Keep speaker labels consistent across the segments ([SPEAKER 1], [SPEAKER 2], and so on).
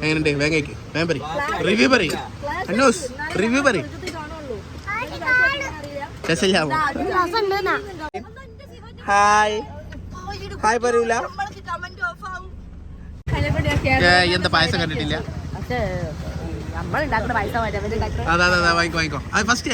[SPEAKER 1] എങ്ങനെയുണ്ട്? വേഗം വേഗം പറയും, റിവ്യൂ പറയും. അന്നൂസ് റിവ്യൂ പറയും. ഹായ് ഹായ് പറയൂല. എന്താ പായസം കണ്ടിട്ടില്ല? അതെ വാങ്ങിക്കോ. അത് ഫസ്റ്റ്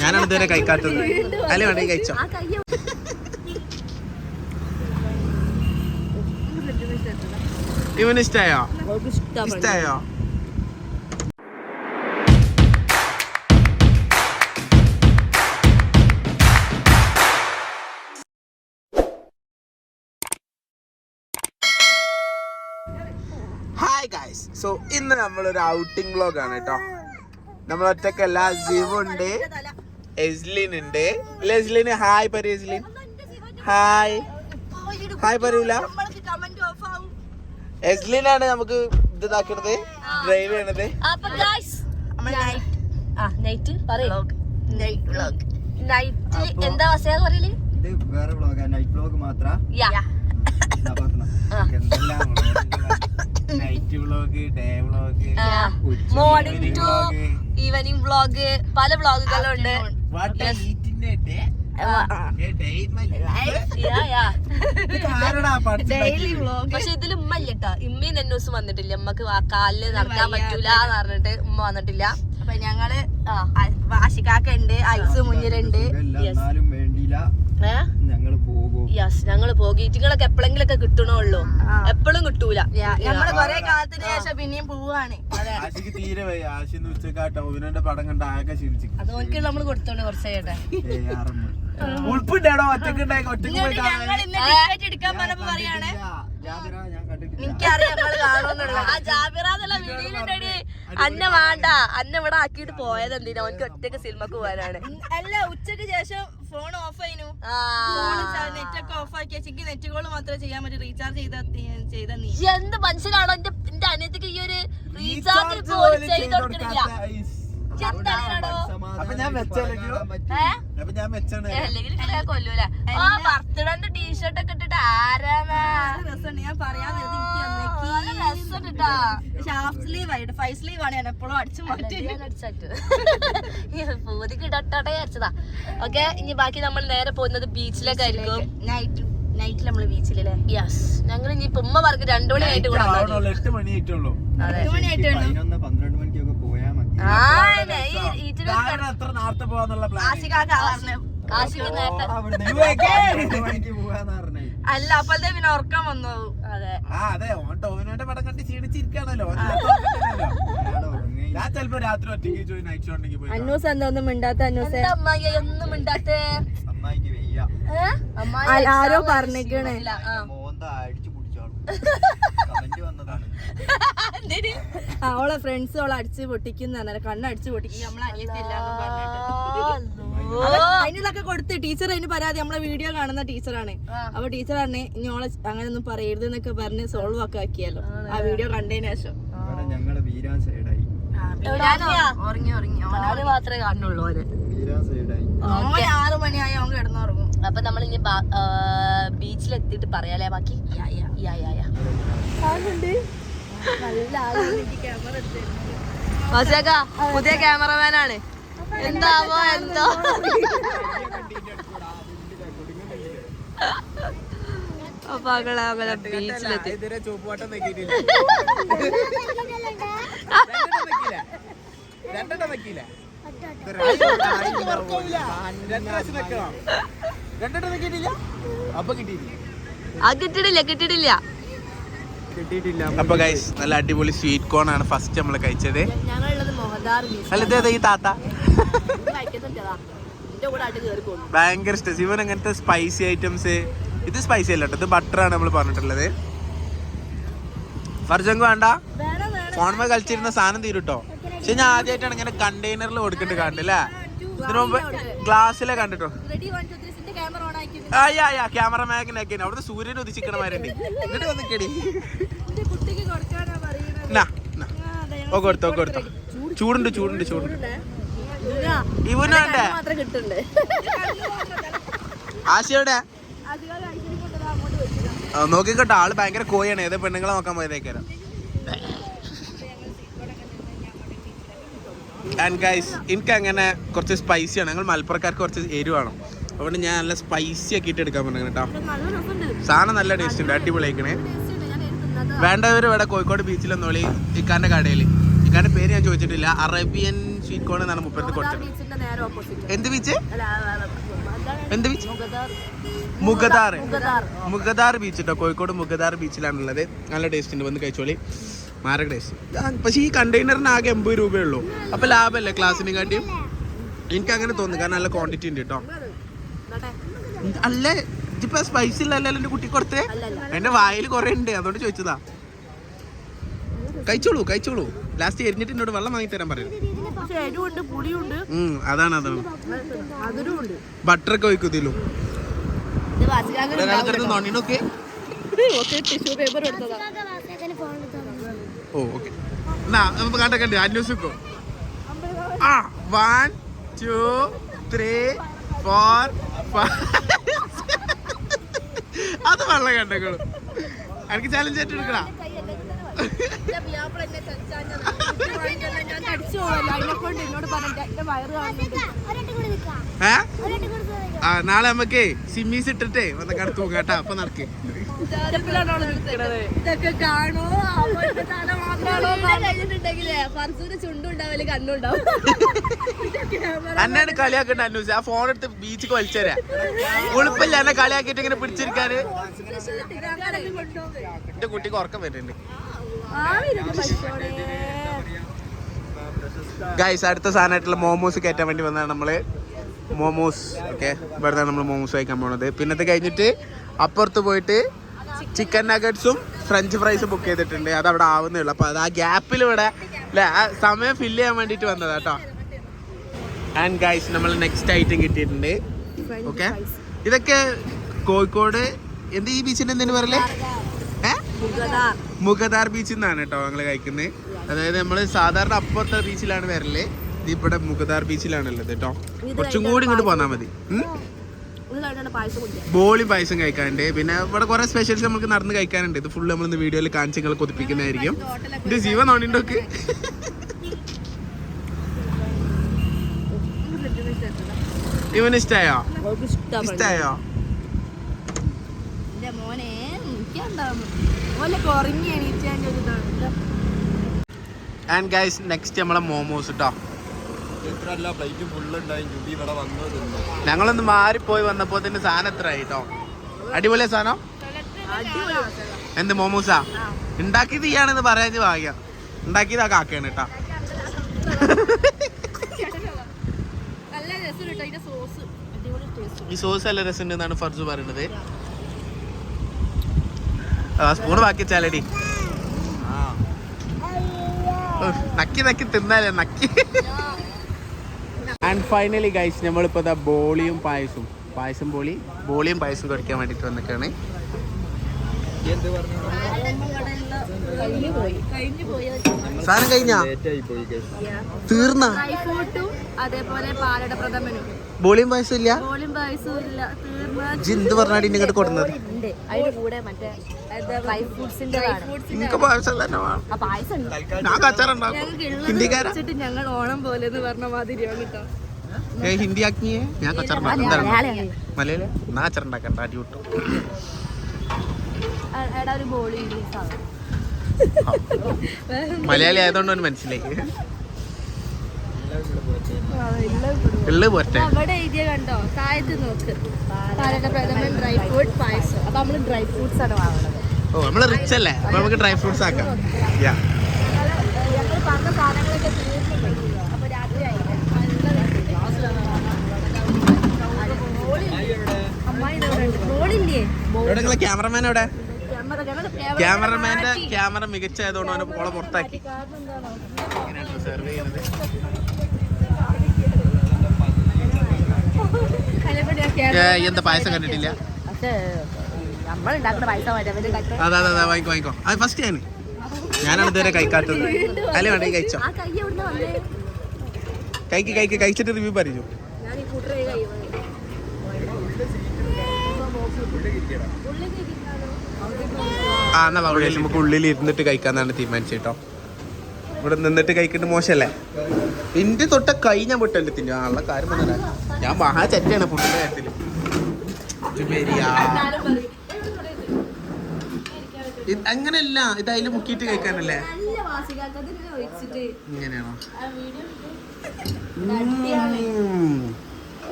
[SPEAKER 1] ഞാനാണ് ഇതുവരെ കഴിക്കാത്തത്. അല്ലേ വേണ്ട കഴിച്ചോ. ഇവന് ഇഷ്ടായോ? ഹായ് ഗൈസ്, സോ ഇന്ന് നമ്മളൊരു ഔട്ടിംഗ് വ്ലോഗ് ആണ് കേട്ടോ. നമ്മൾ ഒറ്റക്കല്ല, ജിവുണ്ട്, എസ്ലിൻ ഉണ്ട്. എസ്ലിന് ഹായ് പറ. എസ്ലിൻ ഹായ് ഹായ് പറയൂല. എസ്ലിനാണ് നമുക്ക് ഇത് ഇതാക്കണത്, ഡ്രൈവ് ചെയ്യണത്.
[SPEAKER 2] എന്താ പറയല്?
[SPEAKER 3] നൈറ്റ് വ്ലോഗ് മാത്രം.
[SPEAKER 1] Night vlog, day vlog,
[SPEAKER 2] morning to evening vlog, പല വ്ലോഗുകളുണ്ട്. പക്ഷെ ഇതിൽ ഉമ്മ ഇല്ലട്ടാ. ഇമ്മയും നെന്നൂസും വന്നിട്ടില്ല. ഉമ്മക്ക് കാലില് നടക്കാൻ പറ്റൂല എന്ന് പറഞ്ഞിട്ട് ഉമ്മ വന്നിട്ടില്ല. അപ്പൊ ഞങ്ങള് വാശിക്കാക്കുണ്ട്, ഐസ് മുന്നിലുണ്ട്. ഞങ്ങള് പോകീറ്റിങ്ങളൊക്കെ എപ്പോഴെങ്കിലൊക്കെ കിട്ടണുള്ളൂ, എപ്പോഴും കിട്ടൂല. ഞങ്ങള് കൊറേ കാലത്തിന് ശേഷം പിന്നെയും പോവാണ്.
[SPEAKER 1] തീരെ ഉച്ചക്കാട്ടോ പടം കണ്ട ആകെ ക്ഷീണിച്ചു.
[SPEAKER 2] അത് ഓർക്ക് നമ്മള് കൊടുത്തോണ്ട് കുറച്ചേട്ടെ.
[SPEAKER 1] ഉൾപ്പിണ്ടാടോ ഒറ്റക്കുണ്ടായി
[SPEAKER 2] എടുക്കാൻ പറഞ്ഞപ്പോ പറയാണ് എനിക്കറിയാം ഞങ്ങള് കാണുന്നുള്ള. ആ ജാബിറാന്നുള്ള വീഡിയോയിലുണ്ടടി അന്നെ വേണ്ട, അന്നെ ഇവിടെ ആക്കിയിട്ട് പോയത് എന്തിനാ? അവനക്ക് ഒറ്റക്ക് സിനിമക്ക് പോകാനാണ്. അല്ല, ഉച്ചക്ക് ശേഷം ഫോൺ ഓഫ് ആയിരുന്നു. നെറ്റ് ഒക്കെ ഓഫ് ആക്കിയ നെറ്റ് കോള് മാത്രമേ ചെയ്യാൻ പറ്റൂ. റീചാർജ് ചെയ്ത നീ എന്ത് മനസ്സിലാണോ? എന്റെ അനിയത്തിക്ക് ഈ ഒരു റീചാർജ് ചെയ്ത് കൊടുക്കണില്ല. കൊല്ലൂല. ആ ബർത്ത്ഡേന്റെ ടീഷർട്ട് ഒക്കെ ഇട്ടിട്ട് ആരാണ് ഞാൻ പറയാൻ പൂതിക്ക് ഇടട്ടെ അടിച്ചതാ. ഓക്കെ, ഇനി ബാക്കി നമ്മൾ നേരെ പോകുന്നത് ബീച്ചിലേക്കായിരിക്കും. നൈറ്റിൽ നമ്മള് ബീച്ചിലല്ലേ? യെസ്. ഞങ്ങൾ ഇനി ഇപ്പൊ ഉമ്മ പറഞ്ഞ് 2 മണി ആയിട്ട് കൂടെ
[SPEAKER 1] 8 മണി ആയിട്ടുള്ളൂ.
[SPEAKER 2] അല്ല, അപ്പോഴത്തെ പിന്നെ ഉറക്കം വന്നു.
[SPEAKER 1] അതെ, ടോവിനോന്റെ പടം കണ്ട് ക്ഷീണിച്ചിരിക്കാണല്ലോ. ഞാൻ ചിലപ്പോ രാത്രി ഒറ്റയ്ക്ക് നൈറ്റ് ഷോട്ടിലേക്ക് പോയി.
[SPEAKER 2] അന്നൂസ് എന്താ ഒന്നും മിണ്ടാത്ത? അന്നൂസ് ഒന്നും മിണ്ടാത്ത? ആരോ പറഞ്ഞേക്കണേ അവളെ ഫ്രണ്ട്സ് അവളെ അടിച്ച് പൊട്ടിക്കുന്ന കണ്ണടിച്ച് പൊട്ടിക്കും. നമ്മളെ അതിനൊക്കെ കൊടുത്ത് ടീച്ചർ അതിന് പരാതി. നമ്മളെ വീഡിയോ കാണുന്ന ടീച്ചറാണ്. അപ്പൊ ടീച്ചർ പറഞ്ഞേ ഇനി ഓളെ അങ്ങനെ ഒന്നും പറയരുത് എന്നൊക്കെ പറഞ്ഞ് സോൾവ് ഒക്കെ ആക്കിയാലോ ആ വീഡിയോ കണ്ടതിന് ശേഷം. മാത്രമേ കാണുള്ളൂ. 6 മണിയായി അവൻ കിടന്നുറങ്ങും. അപ്പൊ നമ്മൾ ഇനി ബീച്ചിലെത്തിയിട്ട് പറയാലേ ബാക്കി. പുതിയ ക്യാമറമാനാണ്. എന്താവോ എന്തോ. അപ്പൊ അങ്ങനെ ബീച്ചിലെത്തി. കിട്ടിയിട്ടില്ല.
[SPEAKER 1] അപ്പൊ ഗൈസ്, നല്ല അടിപൊളി സ്വീറ്റ് കോൺ ആണ് ഫസ്റ്റ് നമ്മള് കഴിച്ചത്. അല്ല, ഈ താത്ത ഭയങ്കര ഇഷ്ടം. ഇവൻ അങ്ങനത്തെ സ്പൈസി ഐറ്റംസ്. ഇത് സ്പൈസി അല്ല കേട്ടോ, ഇത് ബട്ടറാണ് നമ്മൾ പറഞ്ഞിട്ടുള്ളത്. ഫർജങ്ക് വേണ്ട, ഫോൺമേ കളിച്ചിരുന്ന സാധനം തീരുട്ടോ. പക്ഷെ ഞാൻ ആദ്യമായിട്ടാണ് ഇങ്ങനെ കണ്ടെയ്നറിൽ കൊടുക്കേണ്ടി കണ്ടില്ലേ. ഇതിനു മുമ്പ് ഗ്ലാസ്സിലെ കണ്ടിട്ടോ. ക്യാമറമാനൊക്കെ അവിടുത്തെ സൂര്യൻ ഉദിച്ചിക്കണമാരുണ്ട്. എന്നിട്ട് വന്നിക്കടി കൊടുത്തോ. ചൂടുണ്ട്. ഇവനുണ്ടേ ആശയുടെ നോക്കിക്കോട്ടെ, ആള് ഭയങ്കര കോയാണ്. ഏത് പെണ്ണുങ്ങളെ നോക്കാൻ പോയതേക്കാരം. ആൻഡ് ഗൈസ്, എനിക്ക് അങ്ങനെ കുറച്ച് സ്പൈസിയാണ്. ഞങ്ങൾ മലപ്പുറക്കാർക്ക് കുറച്ച് എരിവാണ്, അതുകൊണ്ട് ഞാൻ നല്ല സ്പൈസി ആക്കിയിട്ട് എടുക്കാൻ പറഞ്ഞു കേട്ടോ. സാധനം നല്ല ടേസ്റ്റ് ഉണ്ട്, അടിപൊളിയാക്കണേ. വേണ്ടവർ ഇവിടെ കോഴിക്കോട് ബീച്ചിലെന്നോളി ഇക്കാന്റെ കടയിൽ. ഇക്കാന്റെ പേര് ഞാൻ ചോദിച്ചിട്ടില്ല. അറേബ്യൻ സ്വീറ്റ് കോൺ എന്നാണ് മുപ്പത്തി കൊടുത്തത്. എന്ത് ബീച്ച്? എന്ത് ബീച്ച്? മുഗദാർ ബീച്ച് കേട്ടോ. കോഴിക്കോട് മുഗദാർ ബീച്ചിലാണുള്ളത്. നല്ല ടേസ്റ്റ് ഉണ്ട്, വന്ന് കഴിച്ചോളി. മാരക ടേസ്റ്റ്. പക്ഷെ ഈ കണ്ടെയ്നറിന് ആകെ 80 രൂപയുള്ളൂ. അപ്പൊ ലാഭമല്ലേ ക്ലാസ്സിനെ കാട്ടിയും? എനിക്ക് അങ്ങനെ തോന്നുന്നു, കാരണം നല്ല ക്വാണ്ടിറ്റി ഉണ്ട് കേട്ടോ. അല്ലേ ഇതിപ്പോ സ്പൈസി ഇല്ലല്ലോ എന്റെ കുട്ടി കൊടുത്തേ? എന്റെ വായിൽ കുറെ ഉണ്ട്, അതുകൊണ്ട് ചോദിച്ചതാ. കഴിച്ചോളൂ. ലാസ്റ്റ് എരിഞ്ഞിട്ട് എന്നോട് വെള്ളം വാങ്ങി തരാൻ പറയും. അതാണ് ബട്ടറൊക്കെ ഒഴിക്കുതിലും. നോണിനൊക്കെ ഓ ഓക്കെ, നമുക്ക് കണ്ടൊക്കെ അന്വേഷിക്കോ. 1 2 3 4 5 അത് വെള്ളം കണ്ടോളൂ. എനിക്ക് ചാലഞ്ച് ആയിട്ട് എടുക്കണ. നാളെ നമുക്ക് സിമ്മീസ് ഇട്ടിട്ടേ വന്നക്കാട് തൂങ്ങ കേട്ടാ. അപ്പൊ നടക്കേ അന്നാണ് കളിയാക്കണ്ട അന്വേഷിച്ച. ആ ഫോൺ എടുത്ത് ബീച്ചിക്ക് വലിച്ചേരാ. ഉളുപ്പില്ല എന്നെ കളിയാക്കിട്ട് ഇങ്ങനെ പിടിച്ചിരിക്കാന്. എന്റെ കുട്ടിക്ക് ഉറക്കം വരുന്നുണ്ട്. ഗൈസ്, അടുത്ത സാധനമായിട്ടുള്ള മോമോസ് കയറ്റാൻ വേണ്ടി വന്നതാണ് നമ്മള്. മോമോസ് ഓക്കെ, ഇവിടെ നമ്മൾ മോമോസ് കഴിക്കാൻ പോണത്. പിന്നത്തെ കഴിഞ്ഞിട്ട് അപ്പുറത്ത് പോയിട്ട് ചിക്കൻ നഗറ്റ്സും ഫ്രഞ്ച് ഫ്രൈസും ബുക്ക് ചെയ്തിട്ടുണ്ട്. അത് അവിടെ ആവുന്നേ ഉള്ളൂ. അപ്പൊ അത് ആ ഗ്യാപ്പിൽ ഇവിടെ അല്ലെ ആ സമയം ഫില്ല് ചെയ്യാൻ വേണ്ടിട്ട് വന്നതാ കേട്ടോ. ആൻഡ് ഗൈസ്, നമ്മൾ നെക്സ്റ്റ് ഐറ്റം കിട്ടിയിട്ടുണ്ട്. ഓക്കെ, ഇതൊക്കെ കോഴിക്കോട് എന്ത് ഈ ബീച്ചിന്റെ എന്തിനു പറയല്ലേ? മുഗദാർ ബീച്ചിൽ നിന്നാണ് കേട്ടോ ഞങ്ങൾ കഴിക്കുന്നത്. അതായത് നമ്മള് സാധാരണ അപ്പുറത്തെ ബീച്ചിലാണ് വരല്. ഇത് ഇവിടെ മുഗദാർ ബീച്ചിലാണുള്ളത് കേട്ടോ. കുറച്ചും കൂടി ഇങ്ങോട്ട് പോന്നാ മതി. ബോളി പായസം കഴിക്കാനുണ്ട്. പിന്നെ ഇവിടെ കുറെ സ്പെഷ്യൽസ് നമുക്ക് നടന്ന് കഴിക്കാനുണ്ട്. ഇത് ഫുള്ള് നമ്മൾ വീഡിയോയിൽ കാണിച്ച് നിങ്ങൾ കൊതിപ്പിക്കുന്നതായിരിക്കും. ഇത് ജീവൻ നോണിണ്ടോക്ക് ഇവന് ഇഷ്ടായോ? ആൻഡ് ഗൈസ്, നെക്സ്റ്റ് നമ്മളെ മോമോസ് കേട്ടോ. ഞങ്ങളൊന്ന് മാറിപ്പോയി വന്നപ്പോ തന്നെ സാധനം എത്ര ആയി കേട്ടോ. അടിപൊളിയ സാധനം. എന്ത് മോമോസാ? ഉണ്ടാക്കിയത് ഇയാണെന്ന് പറയാൻ ഭാഗ്യം. ഉണ്ടാക്കിയത് ആ കാക്കയാണ് കേട്ടോ. ഈ സോസ് നല്ല രസമുണ്ട് എന്നാണ് ഫർജു പറയുന്നത്. സ്പൂണ് ബാക്കി വെച്ചാലടി. നക്കി തിന്നാലേ നക്കി. ആൻഡ് ഫൈനലി ഗൈസ്, നമ്മളിപ്പോ ബോളിയും പായസം കഴിക്കാൻ വേണ്ടിട്ട് വന്നിട്ടാണ്. സാധനം കഴിഞ്ഞാ തീർന്ന. ബോളിയും പായസം ഇല്ല. ജിന്ത് പറഞ്ഞാടി ഇങ്ങോട്ട് കൊടുക്കുന്നത്. എനിക്ക് പായസം തന്നെ വേണം. ഞാൻ കച്ചറുണ്ടാക്കും. ഹിന്ദിക്കാരാ
[SPEAKER 2] ഞങ്ങൾ ഓണം പോലെ പറഞ്ഞ മാതിരിയാണ് കേട്ടോ.
[SPEAKER 1] ഹിന്ദി ആക്കിയേ ഞാൻ കച്ചറുണ്ടാക്കും. മലയാളി എന്നാ കച്ചറുണ്ടാക്കണ്ട, അടി വിട്ടു. മലയാളി ആയതുകൊണ്ട് മനസ്സിലായി. ഉള്ളു പോട്ടെ.
[SPEAKER 2] അവിടെ എഴുതിയ കണ്ടോ, താഴത്ത് നോക്ക്. പ്രഥമൻ ഡ്രൈ ഫ്രൂട്ട് പായസം. അപ്പൊ നമ്മള് ഡ്രൈ ഫ്രൂട്ട്സ് ആണ് വാങ്ങുന്നത്.
[SPEAKER 1] ഓ, നമ്മള് റിച്ച് അല്ലേ, അപ്പൊ നമുക്ക് ഡ്രൈ ഫ്രൂട്ട്സ് ആക്കാം.
[SPEAKER 2] ഞങ്ങൾ പറഞ്ഞ സാധനങ്ങളൊക്കെ തീർന്നു. അപ്പൊ രാത്രി
[SPEAKER 1] ആയില്ലേ. ക്യാമറമാൻ എവിടെ? ക്യാമറമാന്റെ ക്യാമറ മികച്ചായതുകൊണ്ട് അവനെ ഓളെ പുറത്താക്കി. സെർവ് ചെയ്യുന്നത് എന്താ പായസം കണ്ടിട്ടില്ല. അതെ വാങ്ങിക്കോ. അത് ഫസ്റ്റ് ഞാനാണ് ഇതുവരെ കഴിക്കാത്തത്. അല്ലേ വേണ്ട കഴിച്ചോ. കഴിച്ചിട്ട് റിവ്യൂ പറയൂ. ആ എന്നാ അവിടെ നമുക്ക് ഉള്ളിൽ ഇരുന്നിട്ട് കഴിക്കാന്നാണ് തീരുമാനിച്ചത് കേട്ടോ. ഇവിടെ നിന്നിട്ട് കഴിക്കേണ്ട മോശമല്ലേ? എന്റെ തൊട്ട കൈ ഞാൻ വിട്ടെന്റെ തിന്നു ആളുള്ള കാര്യം പറഞ്ഞാൽ ഞാൻ മഹാ ചെറ്റാണ് ഫുഡിന്റെ കാര്യത്തില്. അങ്ങനെയല്ല, ഇത് അതിൽ മുക്കിയിട്ട് കഴിക്കാനല്ലേ? ഇങ്ങനെയാണോ?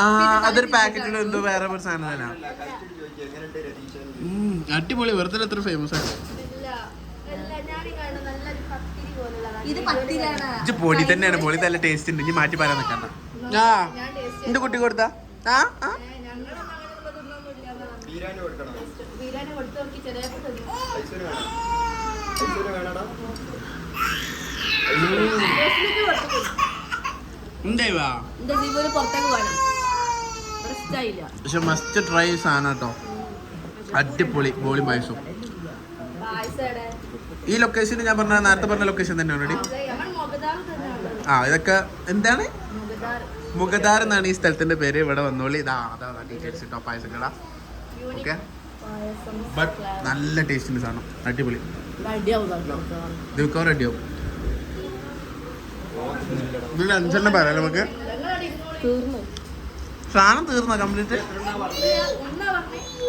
[SPEAKER 1] ആ അതൊരു പാക്കറ്റിൽ എന്തോ വേറെ ഒരു സാധനം തന്നെ. അടിപൊളി, വെറുതെ എത്ര ഫേമസ് ആണ്. ഇത് പൊടി തന്നെയാണ്, പൊടി നല്ല ടേസ്റ്റ് ഉണ്ട്. ഇനി മാറ്റി പറയാൻ നിൽക്കണ്ട. ആ എന്റെ കുട്ടി കൊടുത്താ പക്ഷെ മസ്റ്റ് ട്രൈ സാധനം കേട്ടോ. അടിപൊളി ബോളി പായസം. ഈ ലൊക്കേഷൻ ഞാൻ പറഞ്ഞ നേരത്തെ പറഞ്ഞ ലൊക്കേഷൻ തന്നെയാണ് ഓൾറെഡി. ആ ഇതൊക്കെ എന്താണ് മുഗദാർ എന്നാണ് ഈ സ്ഥലത്തിന്റെ പേര്. ഇവിടെ വന്നോളി. ഇതാ ഡീറ്റെയിൽസ് കേട്ടോ. പായസം കട. ഓക്കെ, ബട്ട് നല്ല ടേസ്റ്റിന്റെ സാധനം. അടിപൊളി. ദിവസം റെഡിയാവും. ഇതിൽ അഞ്ചെണ്ണം പറയാം നമുക്ക്. സാധനം തീർന്നോ കംപ്ലീറ്റ്?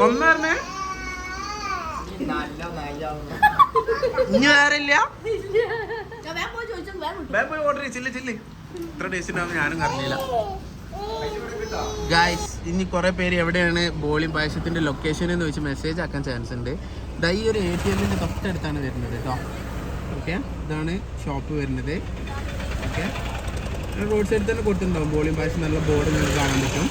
[SPEAKER 1] ഒന്നേ ഇനി വേറെ ഇല്ല. ഓർഡർ ചില്ല്. ഇത്ര ടേസ്റ്റ് ഉണ്ടാവും ഞാനും അറിഞ്ഞില്ല. ഗായ്സ്, ഇനി കുറെ പേര് എവിടെയാണ് ബോളി പായസത്തിന്റെ ലൊക്കേഷൻ എന്ന് വെച്ച് മെസ്സേജ് ആക്കാൻ ചാൻസ് ഉണ്ട്. ഇതാ ഈ ഒരു ATM തൊട്ടടുത്താണ് വരുന്നത് കേട്ടോ. ഓക്കെ, ഇതാണ് ഷോപ്പ് വരുന്നത്. ഓക്കെ, റോഡ് സൈഡിൽ തന്നെ കൊടുത്തിട്ടുണ്ടാവും ബോളി പായസം. നല്ല ബോർഡ് നിങ്ങൾക്ക് കാണാൻ പറ്റും.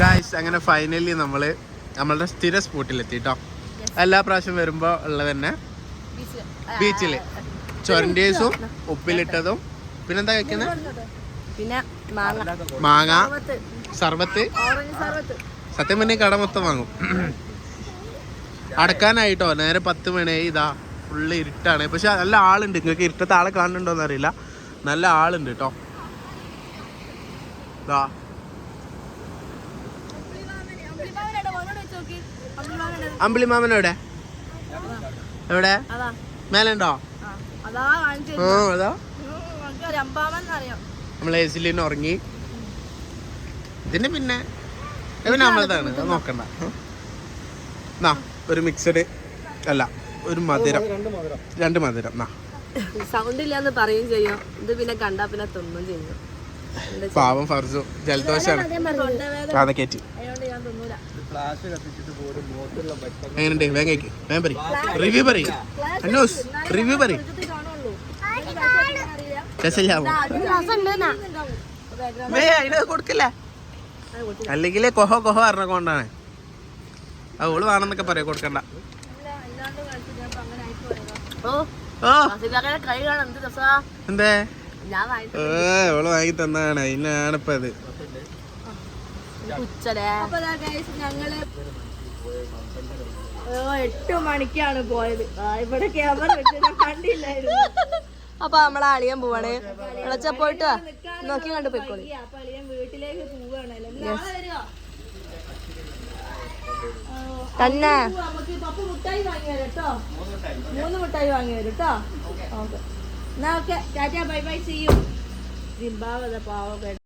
[SPEAKER 1] ഗായ്സ്, അങ്ങനെ ഫൈനലി നമ്മളുടെ സ്ഥിര സ്പോട്ടിലെത്തി കേട്ടോ. എല്ലാ പ്രാവശ്യം വരുമ്പോൾ ഉള്ളത് തന്നെ ബീച്ചില് ചൊരണ്ടീസും ഉപ്പിലിട്ടതും പിന്നെന്താ കഴിക്കുന്നത്?
[SPEAKER 2] പിന്നെ
[SPEAKER 1] മാങ്ങ സർബത്ത്. സത്യം പറഞ്ഞ കട മൊത്തം വാങ്ങും. അടക്കാനായിട്ടോ നേരെ 10 മണിയായി. ഇതാ ഫുള്ള് ഇരുട്ടാണ്. പക്ഷെ നല്ല ആളുണ്ട്. നിങ്ങൾക്ക് ഇരുട്ടത്തെ ആളെ കാണുന്നുണ്ടോന്ന് അറിയില്ല. നല്ല ആളുണ്ട് കേട്ടോ. ഇതാ അമ്പിളി മാമൻ എവിടെ മേലുണ്ടോ? അതാ നമ്മളെ എസിലിന് ഉറങ്ങി. ഇതിന് പിന്നെ നമ്മളതാണ്, അത് നോക്കണ്ട. ഒരു മിക്സഡ് അല്ല, ഒരു മധുരം, 2 മധുരം.
[SPEAKER 2] സൗണ്ട് ഇല്ലാന്ന് പറയും ചെയ്യും. ഇത് പിന്നെ കണ്ടാ പിന്നെ തിന്നും ചെയ്യും.
[SPEAKER 1] പാവം ഫർസു ജലദോഷാണ്. അതൊക്കെ എങ്ങനെയുണ്ട്? വേഗം പറയും. റിവ്യൂ പറയും. അന്നൂസ് റിവ്യൂ പറയും. അതിനത് കൊടുക്കില്ല. അല്ലെങ്കിൽ കൊഹോ പറഞ്ഞ കൊണ്ടാണ്. അവള് വേണമെന്നൊക്കെ പറയാ, കൊടുക്കണ്ട. എന്തേ അവള് വാങ്ങി തന്നാണ്. അതിനാണിപ്പ അത്.
[SPEAKER 2] ഞങ്ങള് 8 മണിക്കാണ് പോയത്. ഇവിടെ ക്യാമറ വെച്ചിട്ട് കണ്ടില്ലായിരുന്നു. അപ്പൊ നമ്മളെ അളിയൻ പോവാണ്. വിളച്ച പോയിട്ട് നോക്കി കണ്ടു പോയിക്കോളി. വീട്ടിലേക്ക് പോവാണല്ലോ തന്നെ. നമുക്ക് മുട്ടായി വാങ്ങി വരും കേട്ടോ. 3 മുട്ടായി വാങ്ങി വരും കേട്ടോ. ഓക്കെ, എന്നാ okay, tata, bye bye, see you. Zimbabwe പാവം.